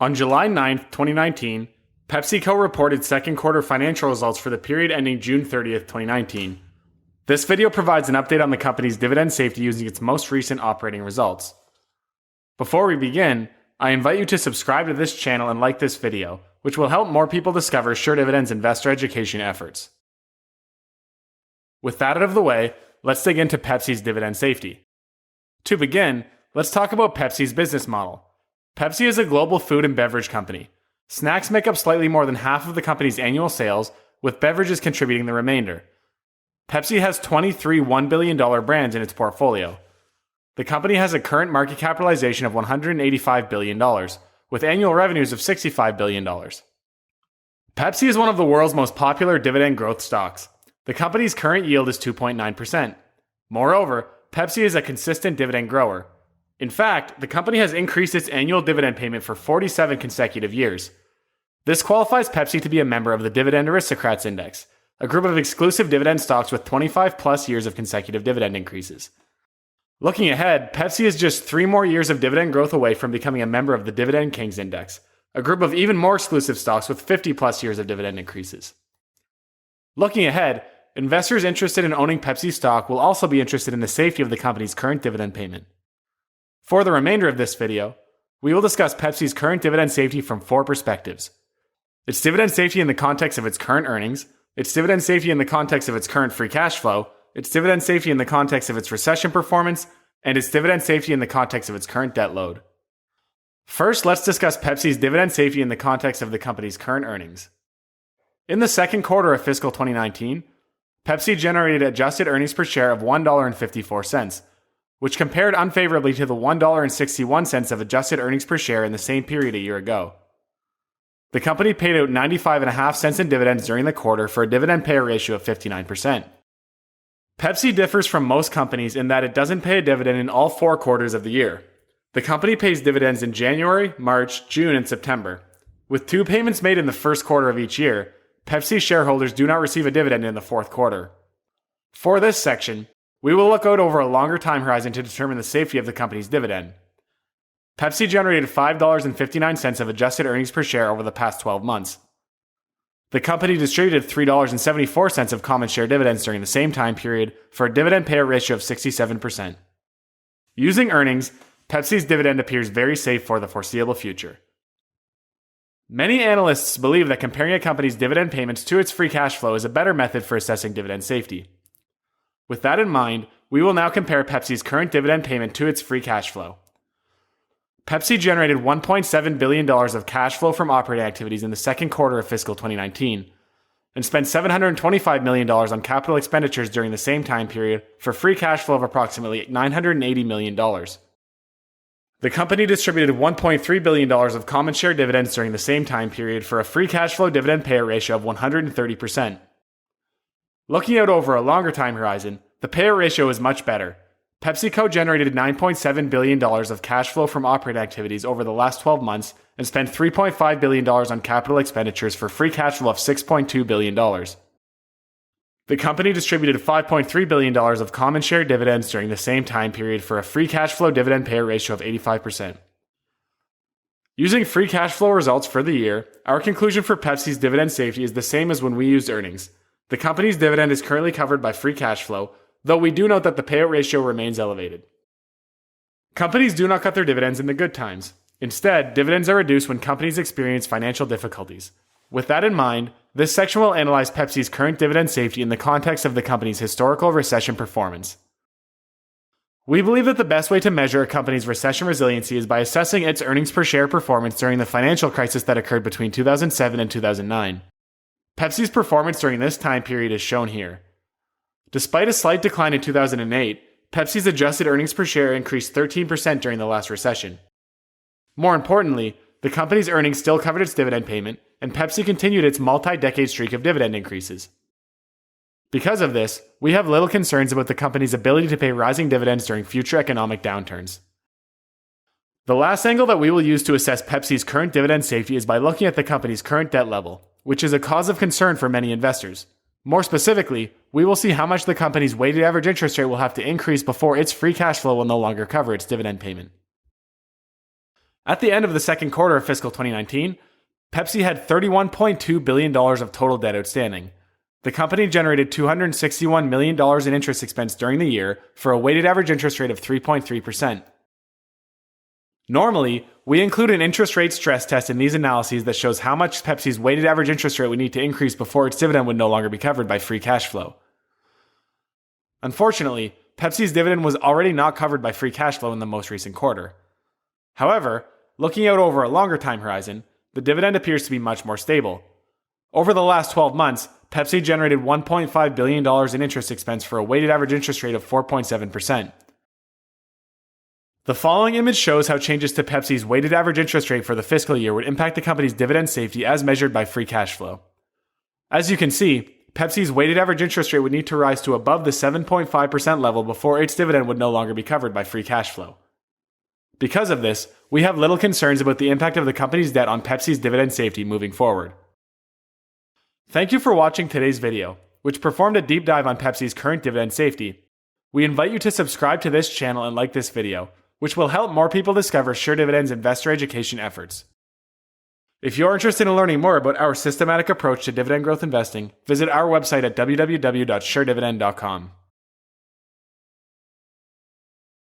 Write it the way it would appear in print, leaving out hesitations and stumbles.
On July 9th, 2019, PepsiCo reported second quarter financial results for the period ending June 30th, 2019. This video provides an update on the company's dividend safety using its most recent operating results. Before we begin, I invite you to subscribe to this channel and like this video, which will help more people discover SureDividend's investor education efforts. With that out of the way, let's dig into Pepsi's dividend safety. To begin, let's talk about Pepsi's business model. Pepsi is a global food and beverage company. Snacks make up slightly more than half of the company's annual sales, with beverages contributing the remainder. Pepsi has 23 $1 billion brands in its portfolio. The company has a current market capitalization of $185 billion, with annual revenues of $65 billion. Pepsi is one of the world's most popular dividend growth stocks. The company's current yield is 2.9%. Moreover, Pepsi is a consistent dividend grower. In fact, the company has increased its annual dividend payment for 47 consecutive years. This qualifies Pepsi to be a member of the Dividend Aristocrats Index, a group of exclusive dividend stocks with 25 plus years of consecutive dividend increases. Looking ahead, Pepsi is just 3 more years of dividend growth away from becoming a member of the Dividend Kings Index, a group of even more exclusive stocks with 50 plus years of dividend increases. Looking ahead, investors interested in owning Pepsi stock will also be interested in the safety of the company's current dividend payment. For the remainder of this video, we will discuss Pepsi's current dividend safety from 4 perspectives: its dividend safety in the context of its current earnings, its dividend safety in the context of its current free cash flow, its dividend safety in the context of its recession performance, and its dividend safety in the context of its current debt load. First, let's discuss Pepsi's dividend safety in the context of the company's current earnings. In the second quarter of fiscal 2019, Pepsi generated adjusted earnings per share of $1.54, which compared unfavorably to the $1.61 of adjusted earnings per share in the same period a year ago. The company paid out 95.5 cents in dividends during the quarter for a dividend payout ratio of 59%. Pepsi differs from most companies in that it doesn't pay a dividend in all 4 quarters of the year. The company pays dividends in January, March, June, and September. With 2 payments made in the first quarter of each year, Pepsi shareholders do not receive a dividend in the fourth quarter. For this section, we will look out over a longer time horizon to determine the safety of the company's dividend. Pepsi generated $5.59 of adjusted earnings per share over the past 12 months. The company distributed $3.74 of common share dividends during the same time period for a dividend payout ratio of 67%. Using earnings, Pepsi's dividend appears very safe for the foreseeable future. Many analysts believe that comparing a company's dividend payments to its free cash flow is a better method for assessing dividend safety. With that in mind, we will now compare Pepsi's current dividend payment to its free cash flow. Pepsi generated $1.7 billion of cash flow from operating activities in the second quarter of fiscal 2019, and spent $725 million on capital expenditures during the same time period for free cash flow of approximately $980 million. The company distributed $1.3 billion of common share dividends during the same time period for a free cash flow dividend payout ratio of 130%. Looking out over a longer time horizon, the payout ratio is much better. PepsiCo generated $9.7 billion of cash flow from operating activities over the last 12 months and spent $3.5 billion on capital expenditures for free cash flow of $6.2 billion. The company distributed $5.3 billion of common share dividends during the same time period for a free cash flow dividend payout ratio of 85%. Using free cash flow results for the year, our conclusion for Pepsi's dividend safety is the same as when we used earnings. The company's dividend is currently covered by free cash flow, though we do note that the payout ratio remains elevated. Companies do not cut their dividends in the good times. Instead, dividends are reduced when companies experience financial difficulties. With that in mind, this section will analyze Pepsi's current dividend safety in the context of the company's historical recession performance. We believe that the best way to measure a company's recession resiliency is by assessing its earnings per share performance during the financial crisis that occurred between 2007 and 2009. Pepsi's performance during this time period is shown here. Despite a slight decline in 2008, Pepsi's adjusted earnings per share increased 13% during the last recession. More importantly, the company's earnings still covered its dividend payment, and Pepsi continued its multi-decade streak of dividend increases. Because of this, we have little concerns about the company's ability to pay rising dividends during future economic downturns. The last angle that we will use to assess Pepsi's current dividend safety is by looking at the company's current debt level, which is a cause of concern for many investors. More specifically, we will see how much the company's weighted average interest rate will have to increase before its free cash flow will no longer cover its dividend payment. At the end of the second quarter of fiscal 2019, Pepsi had $31.2 billion of total debt outstanding. The company generated $261 million in interest expense during the year for a weighted average interest rate of 3.3%. Normally, we include an interest rate stress test in these analyses that shows how much Pepsi's weighted average interest rate would need to increase before its dividend would no longer be covered by free cash flow. Unfortunately, Pepsi's dividend was already not covered by free cash flow in the most recent quarter. However, looking out over a longer time horizon, the dividend appears to be much more stable. Over the last 12 months, Pepsi generated $1.5 billion in interest expense for a weighted average interest rate of 4.7%. The following image shows how changes to Pepsi's weighted average interest rate for the fiscal year would impact the company's dividend safety as measured by free cash flow. As you can see, Pepsi's weighted average interest rate would need to rise to above the 7.5% level before its dividend would no longer be covered by free cash flow. Because of this, we have little concerns about the impact of the company's debt on Pepsi's dividend safety moving forward. Thank you for watching today's video, which performed a deep dive on Pepsi's current dividend safety. We invite you to subscribe to this channel and like this video, which will help more people discover Sure Dividend's investor education efforts. If you're interested in learning more about our systematic approach to dividend growth investing, visit our website at www.suredividend.com.